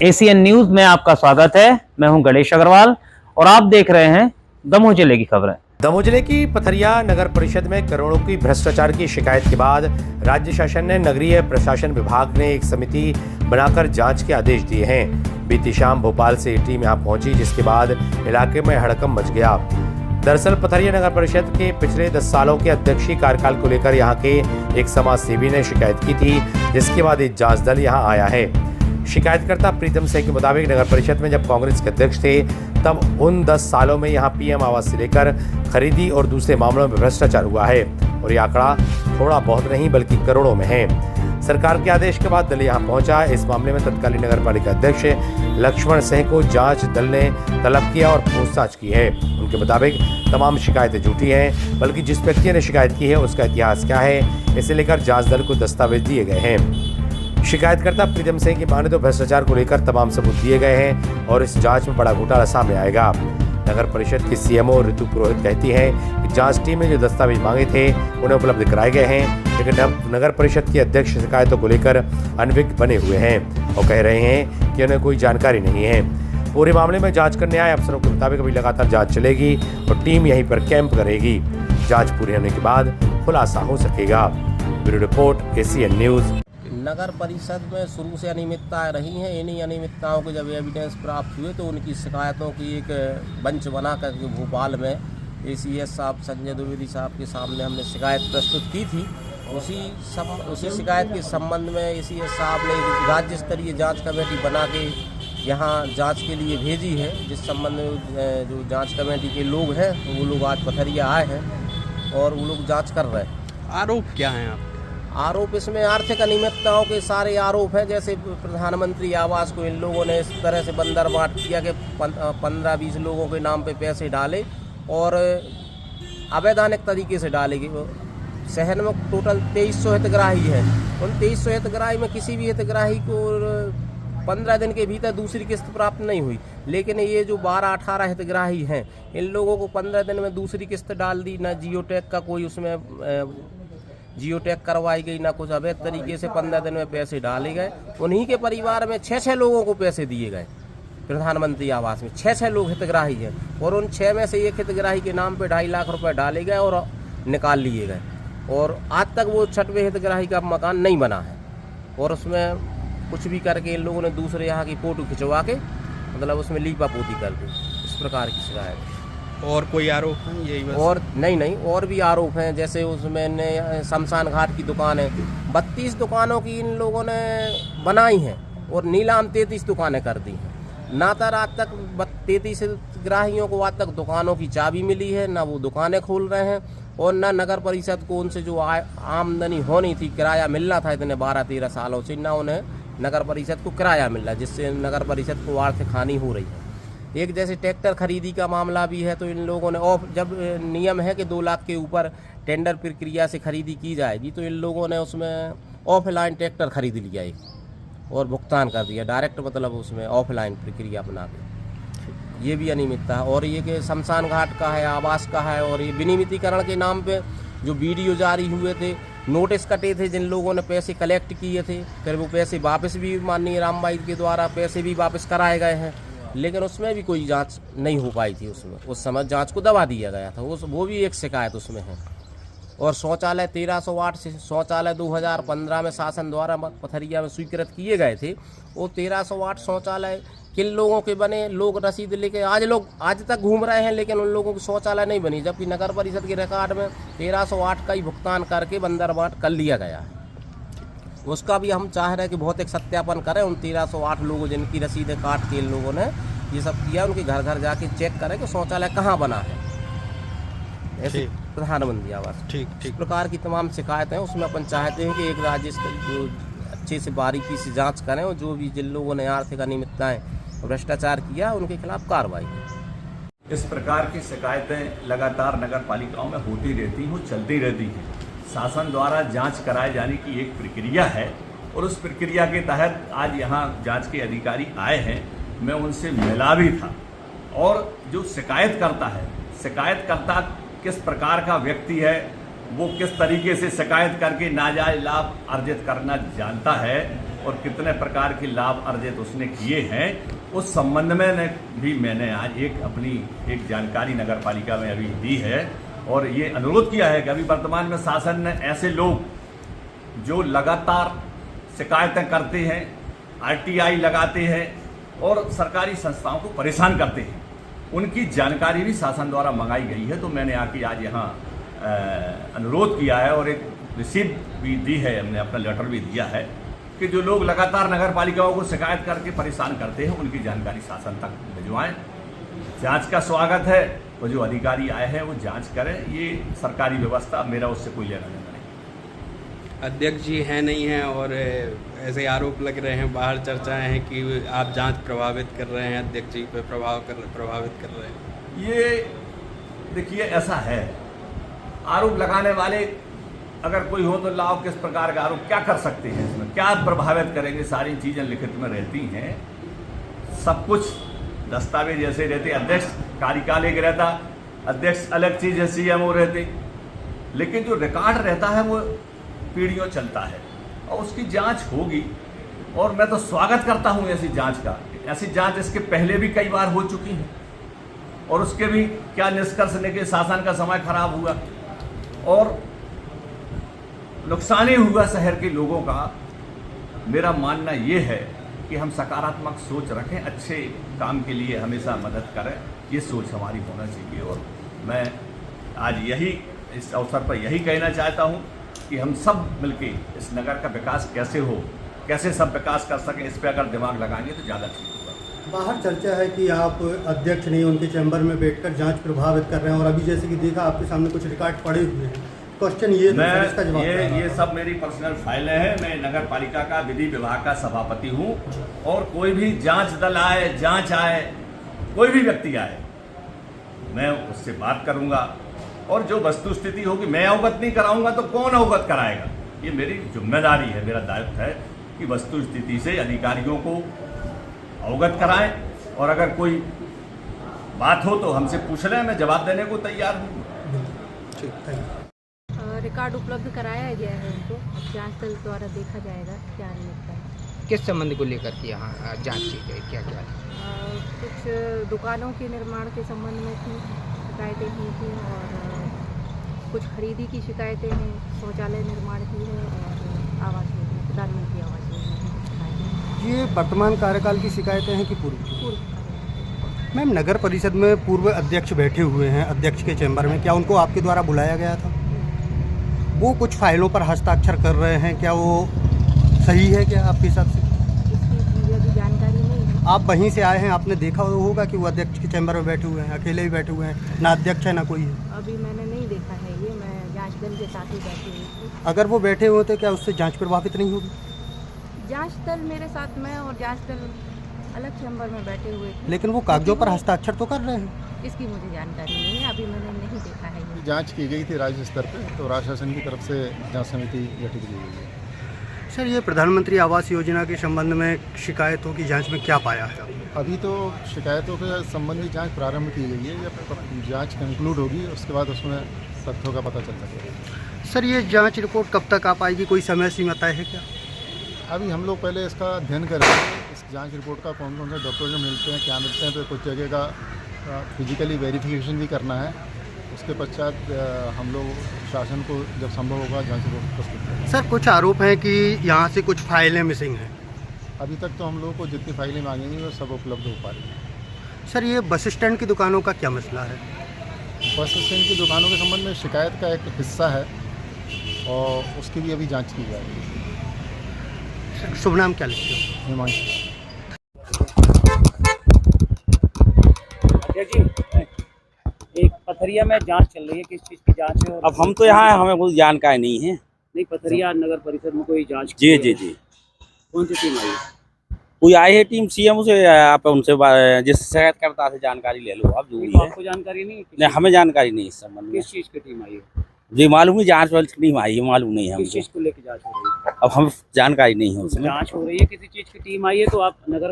ACN news में आपका स्वागत है। मैं हूं गणेश अग्रवाल और आप देख रहे हैं दमोह जिले की खबरें। दमोह जिले की पथरिया नगर परिषद में करोड़ों की भ्रष्टाचार की शिकायत के बाद राज्य शासन ने नगरीय प्रशासन विभाग ने एक समिति बनाकर जांच के आदेश दिए हैं। बीती शाम भोपाल से टीम यहां पहुंची, जिसके बाद इलाके में हड़कंप मच गया। दरअसल पथरिया नगर परिषद के पिछले 10 सालों के अध्यक्षीय कार्यकाल को लेकर यहां के एक समाज सेवी ने शिकायत की थी, जिसके बाद एक जांच दल यहां आया है। शिकायतकर्ता प्रीतम सिंह के मुताबिक नगर परिषद में जब कांग्रेस के अध्यक्ष थे तब उन 10 सालों में यहां पीएम आवास से लेकर खरीदी और दूसरे मामलों में भ्रष्टाचार हुआ है और ये आंकड़ा थोड़ा बहुत नहीं बल्कि करोड़ों में है। सरकार के आदेश के बाद दल यहां पहुंचा। इस मामले में तत्कालीन नगर पालिका अध्यक्ष लक्ष्मण सिंह को जांच दल ने तलब किया और पूछताछ की है। उनके मुताबिक तमाम शिकायतें झूठी हैं, बल्कि जिस व्यक्ति ने शिकायत की है उसका इतिहास क्या है, इसे लेकर जांच दल को दस्तावेज दिए गए हैं। शिकायतकर्ता प्रीतम सिंह की माने तो भ्रष्टाचार को लेकर तमाम सबूत दिए गए हैं और इस जांच में बड़ा घोटाला सामने आएगा। नगर परिषद की सीएमओ ऋतु पुरोहित कहती हैं कि जांच टीम ने जो दस्तावेज मांगे थे उन्हें उपलब्ध कराए गए हैं, लेकिन अब नगर परिषद के अध्यक्ष शिकायतों को लेकर अनभिज्ञ बने हुए हैं और कह रहे हैं कि उन्हें कोई जानकारी नहीं है। पूरे मामले में जाँच करने आए अफसरों के मुताबिक अभी लगातार जाँच चलेगी और टीम यहीं पर कैंप करेगी। जाँच पूरी होने के बाद खुलासा हो सकेगा। Bureau report, ACN news. नगर परिषद में शुरू से अनियमितताएं रही हैं। इन्हीं अनियमितताओं के जब एविडेंस प्राप्त हुए तो उनकी शिकायतों की एक बंच बना करके भोपाल में एसीएस साहब संजय द्विवेदी साहब के सामने हमने शिकायत प्रस्तुत की थी। उसी शिकायत के संबंध में एसीएस साहब ने एक राज्य स्तरीय जांच कमेटी बना के यहाँ जांच के लिए भेजी है, जिस संबंध में जो जांच कमेटी के लोग हैं वो लोग आज पथरिया आए हैं और वो लोग जाँच कर रहे हैं। आरोप क्या हैं आप? आरोप इसमें आर्थिक अनियमितताओं के सारे आरोप हैं। जैसे प्रधानमंत्री आवास को इन लोगों ने इस तरह से बंदरबाट किया कि 15-20 लोगों के नाम पे पैसे डाले और अवैधानिक तरीके से डाले गए। शहर में टोटल 2300 हितग्राही हैं। उन 2300 हितग्राही में किसी भी हितग्राही को 15 दिन के भीतर दूसरी किस्त प्राप्त नहीं हुई, लेकिन ये जो 12-18 हितग्राही हैं इन लोगों को 15 दिन में दूसरी किस्त डाल दी। ना जियो टैग का कोई उसमें जियो टैग करवाई गई, ना कुछ अवैध तरीके से 15 दिन में पैसे डाले गए। उन्हीं के परिवार में 6-6 लोगों को पैसे दिए गए प्रधानमंत्री आवास में। 6-6 लोग हितग्राही हैं और उन 6 में से एक हितग्राही के नाम पे 2.5 लाख रुपए डाले गए और निकाल लिए गए और आज तक वो 6वें हितग्राही का मकान नहीं बना है। और उसमें कुछ भी करके इन लोगों ने दूसरे यहाँ की फोटो खिंचवा के मतलब उसमें लीपा पोती कर दी। इस प्रकार की शिकायत। और कोई आरोप है यही बस? और नहीं और भी आरोप हैं। जैसे उसमें शमशान घाट की दुकान है, 32 दुकानों की इन लोगों ने बनाई हैं और नीलाम 33 दुकानें कर दी हैं। ना तो आज तक 33 हितग्राहियों को आज तक दुकानों की चाबी मिली है, ना वो दुकानें खोल रहे हैं और ना नगर परिषद को उनसे जो आमदनी होनी थी, किराया मिलना था इतने 12-13 सालों से, ना उन्हें नगर परिषद को किराया मिल रहा है, जिससे नगर परिषद को आर्थिक हानि हो रही है। एक जैसे ट्रैक्टर खरीदी का मामला भी है तो इन लोगों ने जब नियम है कि 2 लाख के ऊपर टेंडर प्रक्रिया से खरीदी की जाएगी, तो इन लोगों ने उसमें ऑफलाइन ट्रैक्टर खरीद लिया एक और भुगतान कर दिया डायरेक्ट, मतलब उसमें ऑफलाइन प्रक्रिया बना के। ये भी अनियमितता है। और ये कि शमशान घाट का है, आवास का है और ये विनियमितीकरण के नाम पे जो वीडियो जारी हुए थे, नोटिस कटे थे जिन लोगों ने पैसे कलेक्ट किए थे, फिर वो पैसे वापस भी माननीय रामबाई के द्वारा पैसे भी वापस कराए गए हैं, लेकिन उसमें भी कोई जांच नहीं हो पाई थी। उसमें उस समय जांच को दबा दिया गया था। वो भी एक शिकायत उसमें है। और शौचालय 1308 से शौचालय 2015 में शासन द्वारा पथरिया में स्वीकृत किए गए थे। वो 1308 शौचालय किन लोगों के बने, लोग रसीद लेके आज तक घूम रहे हैं, लेकिन उन लोगों की शौचालय नहीं बनी, जबकि नगर परिषद के रिकॉर्ड में 1308 का ही भुगतान करके बंदरबाट कर लिया गया है। उसका भी हम चाह रहे हैं कि भौतिक सत्यापन करें। उन 1308 लोगों जिनकी रसीदें काट के इन लोगों ने ये सब किया, उनके घर घर जाके चेक करें कि शौचालय कहाँ बना है। ऐसे प्रधानमंत्री आवास इस प्रकार की तमाम शिकायतें हैं। उसमें अपन चाहते हैं कि एक राज्य जो अच्छे से बारीकी से जांच करें और जो भी जिन लोगों ने आर्थिक अनियमितताएं भ्रष्टाचार किया उनके खिलाफ कार्रवाई। इस प्रकार की शिकायतें लगातार नगर पालिकाओं में होती रहती हैं, चलती रहती हैं। शासन द्वारा जांच कराए जाने की एक प्रक्रिया है और उस प्रक्रिया के तहत आज यहाँ जांच के अधिकारी आए हैं। मैं उनसे मिला भी था और जो शिकायत करता है, शिकायतकर्ता किस प्रकार का व्यक्ति है, वो किस तरीके से शिकायत करके नाजायज लाभ अर्जित करना जानता है और कितने प्रकार के लाभ अर्जित उसने किए हैं, उस संबंध में भी मैंने आज अपनी एक जानकारी नगर पालिका में अभी दी है और ये अनुरोध किया है कि अभी वर्तमान में शासन ने ऐसे लोग जो लगातार शिकायतें करते हैं, RTI लगाते हैं और सरकारी संस्थाओं को परेशान करते हैं, उनकी जानकारी भी शासन द्वारा मंगाई गई है। तो मैंने आके आज यहाँ अनुरोध किया है और एक रिसीप्ट भी दी है, हमने अपना लेटर भी दिया है कि जो लोग लगातार नगर पालिकाओं को शिकायत करके परेशान करते हैं उनकी जानकारी शासन तक भिजवाएं। जांच का स्वागत है, वो जो अधिकारी आए हैं वो जांच करें, ये सरकारी व्यवस्था, मेरा उससे कोई लेना देना नहीं। अध्यक्ष जी हैं नहीं हैं और ऐसे आरोप लग रहे हैं, बाहर चर्चाएं हैं कि आप जांच प्रभावित कर रहे हैं, अध्यक्ष जी पे प्रभावित कर रहे हैं। ये देखिए ऐसा है, आरोप लगाने वाले अगर कोई हो तो लाओ, किस प्रकार का आरोप क्या कर सकते हैं, इसमें क्या प्रभावित करेंगे, सारी चीज़ें लिखित में रहती हैं, सब कुछ दस्तावेज जैसे रहते, अध्यक्ष कार्यकाल एक रहता, अध्यक्ष अलग चीज़ है, CMO रहते, लेकिन जो रिकॉर्ड रहता है वो पीढ़ियों चलता है और उसकी जांच होगी। और मैं तो स्वागत करता हूं ऐसी जांच का। ऐसी जांच इसके पहले भी कई बार हो चुकी है और उसके भी क्या निष्कर्ष निकले, शासन का समय खराब हुआ और नुकसान ही हुआ शहर के लोगों का। मेरा मानना ये है कि हम सकारात्मक सोच रखें, अच्छे काम के लिए हमेशा मदद करें, ये सोच हमारी होना चाहिए। और मैं आज इस अवसर पर यही कहना चाहता हूँ कि हम सब मिलके इस नगर का विकास कैसे सब विकास कर सकें, इस पर अगर दिमाग लगाएंगे तो ज़्यादा ठीक होगा। बाहर चर्चा है कि आप अध्यक्ष नहीं, उनके चैम्बर में बैठकर जांच प्रभावित कर रहे हैं और अभी जैसे कि देखा आपके सामने कुछ रिकॉर्ड पड़े हुए हैं। क्वेश्चन ये इसका जवाब ये सब मेरी पर्सनल फाइलें हैं। मैं नगर पालिका का विधि विभाग का सभापति हूँ और कोई भी जांच दल आए, जांच आए, कोई भी व्यक्ति आए, मैं उससे बात करूँगा और जो वस्तु स्थिति होगी, मैं अवगत नहीं कराऊंगा तो कौन अवगत कराएगा। ये मेरी जिम्मेदारी है, मेरा दायित्व है कि वस्तु स्थिति से अधिकारियों को अवगत कराएं और अगर कोई बात हो तो हमसे पूछ लें, मैं जवाब देने को तैयार हूँ। रिकॉर्ड उपलब्ध कराया गया है उनको, जांच दल द्वारा देखा जाएगा क्या निकलता है। किस संबंध को लेकर के यहाँ जांच की गई, क्या क्या कुछ दुकानों के निर्माण के संबंध में थी, शिकायतें हुई थी और कुछ खरीदी की शिकायतें हैं, शौचालय निर्माण की है और आवास योजना, प्रधानमंत्री आवास योजना। ये वर्तमान कार्यकाल की शिकायतें हैं कि पूर्व? मैम, नगर परिषद में पूर्व अध्यक्ष बैठे हुए हैं अध्यक्ष के चैम्बर में, क्या उनको आपके द्वारा बुलाया गया था? वो कुछ फाइलों पर हस्ताक्षर कर रहे हैं, क्या वो सही है क्या आपके हिसाब से? इसकी मुझे अभी जानकारी नहीं है। आप वहीं से आए हैं, आपने देखा होगा कि वो अध्यक्ष के चैम्बर में बैठे हुए हैं, अकेले ही बैठे हुए हैं, ना अध्यक्ष है ना कोई है। अभी मैंने नहीं देखा है ये, मैं जांच दल के साथ ही बैठी हुई थी। अगर वो बैठे हुए थे क्या उससे जांच प्रभावित नहीं होगी? जांच दल मेरे साथ में और जांच दल अलग चैम्बर में बैठे हुए थे, लेकिन वो कागजों पर हस्ताक्षर तो कर रहे हैं। इसकी मुझे जानकारी नहीं है, अभी मैंने नहीं देखा है ये। जांच की गई थी राज्य स्तर पे, तो राज्य शासन की तरफ से जांच समिति गठित की गई है। सर, ये प्रधानमंत्री आवास योजना के संबंध में शिकायतों की जांच में क्या पाया है? अभी तो शिकायतों के संबंधी जांच प्रारंभ की गई है, जब जांच कंक्लूड होगी उसके बाद उसमें तथ्यों का पता चल सकेगा। सर, ये जांच रिपोर्ट कब तक आ पाएगी, कोई समय सीमा तय है क्या? अभी हम लोग पहले इसका अध्ययन करेंगे, इस जांच रिपोर्ट का कौन कौन से डॉक्यूमेंट मिलते हैं, क्या मिलते हैं, तो कुछ जगह का फिजिकली वेरिफिकेशन भी करना है। उसके पश्चात हम लोग शासन को जब संभव होगा जांच रिपोर्ट प्रस्तुत करेंगे। सर, कुछ आरोप हैं कि यहाँ से कुछ फाइलें मिसिंग हैं। अभी तक तो हम लोगों को जितनी फाइलें मांगेंगी वो सब उपलब्ध हो पा रही हैं। सर, ये बस स्टैंड की दुकानों का क्या मसला है? बस स्टैंड की दुकानों के संबंध में शिकायत का एक हिस्सा है और उसकी भी अभी जांच की जा रही है। शुभ नाम क्या लिखते हो? हिमांशु। एक पथरिया में जांच चल रही है, किस चीज की जांच है? अब हम तो यहाँ हैं, हमें कोई जानकारी नहीं है। नहीं, पथरिया नगर परिषद में कोई जांच जी जी जी। कौन सी टीम आई? कोई आई है टीम CMO से, आप उनसे जिस शिकायतकर्ता से जानकारी ले लो आप, जो भी है। आपको जानकारी नहीं? नहीं, हमें जानकारी नहीं इस संबंध में। किस चीज की टीम आई है? जी मालूम है, जांच वाली टीम आई है, मालूम नहीं है किस चीज हमको। को लेकर जांच हो रही है? अब हम जानकारी नहीं है उसमें। जांच हो रही है, किसी चीज की टीम आई है, तो आप नगर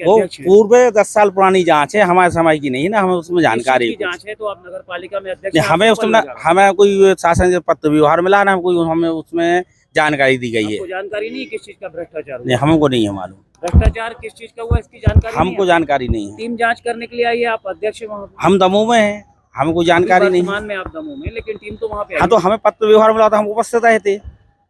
वो पूर्व 10 साल पुरानी जांच है, हमारे समय की नहीं है ना, हमें उसमें जानकारी जांच है। तो आप नगर पालिका में अध्यक्ष, हमें उसमें हमें कोई शासन से पत्र व्यवहार मिला ना, कोई हमें उसमें जानकारी दी गई है। आपको जानकारी नहीं है किस चीज का भ्रष्टाचार नहीं, हुआ? हमको नहीं है मालूम, भ्रष्टाचार किस चीज का हुआ इसकी जानकारी नहीं हमको है? जानकारी नहीं है। टीम जांच करने के लिए आई है, आप अध्यक्ष वहाँ पे? हम दमोह में हैं, हमको जानकारी नहीं है। वर्तमान में आप दमोह में, लेकिन टीम तो वहाँ पे आई हाँ, तो हमें पत्र व्यवहार मिला था, हम उपस्थित रहे थे।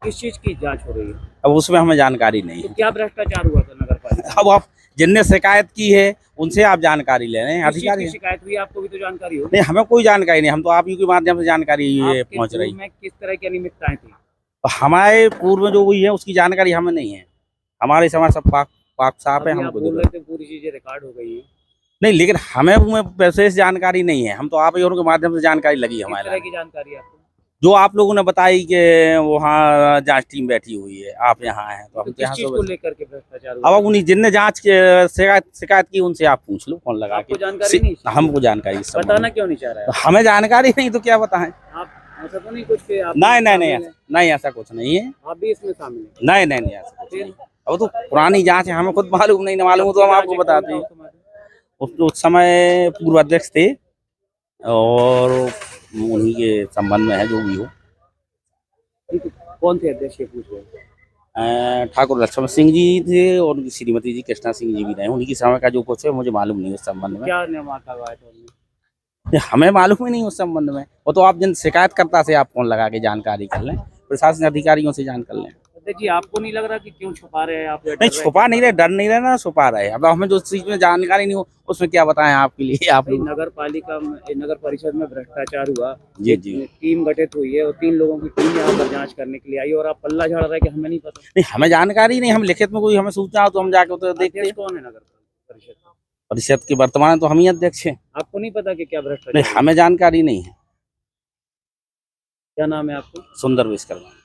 किस चीज की जांच हो रही है? अब उसमें हमें जानकारी नहीं तो है। क्या भ्रष्टाचार हुआ था नगर पालिका? अब आप जिनने शिकायत की है उनसे आप जानकारी ले रहे हैं, किस चीज अधिकारी की हैं। शिकायत हुई आपको भी तो जानकारी हो? नहीं, हमें कोई जानकारी नहीं, हम तो आप ही के माध्यम से जानकारी ये आपके पहुंच रही। पूर्व में किस तरह की अनियमितताएं थी? तो हमारे पूर्व में जो हुई है उसकी जानकारी हमें नहीं है। हमारे समय सब पाक पाक साफ है, अभी आप हमको बोल देखो। रहे थे पूरी चीजें रिकॉर्ड हो गई हैं। नहीं, लेकिन हमें उनमें विशेष जानकारी नहीं है, हम तो आप ही के माध्यम से जानकारी लगी किस हमारे तरह लिए। की जानकारी है आपको? जो आप लोगों ने बताई कि वहाँ जांच टीम बैठी हुई है, आप यहाँ हैं, तो तो हम किस यहाँ चीज को लेकर के भ्रष्टाचार हुआ? अब उन्हीं जिनने जांच के शिकायत की उनसे आप पूछ लो, फोन लगा आपको के। जानकारी नहीं? हमको जानकारी इस संबंध में। बताना क्यों नहीं चाह रहा है? तो हमें जानकारी नहीं तो क्या बताएं? आप ऐसा तो नहीं कुछ कि आप नहीं नहीं नहीं शामिल हैं? नहीं, ऐसा कुछ नहीं है। आप भी इसमें शामिल हैं? नहीं नहीं नहीं, ऐसा कुछ फिर? नहीं। अब तो पुरानी जांच है, हमें खुद मालूम नहीं, मालूम तो हम आपको बताते हैं। उस समय पूर्व अध्यक्ष थे और उन्हीं के संबंध में है जो भी हो। कौन थे अध्यक्ष, ये पूछ रहे हैं? ठाकुर लक्ष्मण सिंह जी थे और उनकी श्रीमती जी कृष्णा सिंह जी भी रहे। उन्हीं के समय का जो कुछ है मुझे मालूम नहीं उस संबंध में। क्या निर्माण करवाया था उन्होंने? हमें मालूम ही नहीं उस संबंध में। वो तो आप जिन शिकायतकर्ता से आप फोन लगा के जानकारी कर लें, प्रशासन अधिकारियों से जान कर लें। अध्यक्ष जी, आपको नहीं लग रहा कि क्यों छुपा रहे हैं आप? या डर नहीं, रहे हैं? छुपा नहीं रहे, डर नहीं रहे ना छुपा रहे। अब हमें जो चीज में जानकारी नहीं हो उसमें क्या बताएं आपके लिए। आप भाई, लोग नगर पालिका में, नगर परिषद में भ्रष्टाचार हुआ, जी, एक जी। टीम गठित हुई है और 3 लोगों की टीम यहाँ पर जांच करने के लिए आई और आप पल्ला झाड़ रहे हैं कि हमें नहीं पता। नहीं, हमें जानकारी नहीं, हम लिखित में कोई हमें सूचना हो तो हम जाके तो देखते अध्यक्ष हैं। कौन है नगर परिषद का? परिषद के वर्तमान तो हम ही अध्यक्ष हैं। आपको नहीं पता कि क्या नहीं, भ्रष्टाचार? हमें जानकारी नहीं है। क्या नाम है आपको? सुंदर विश्वकर्मा।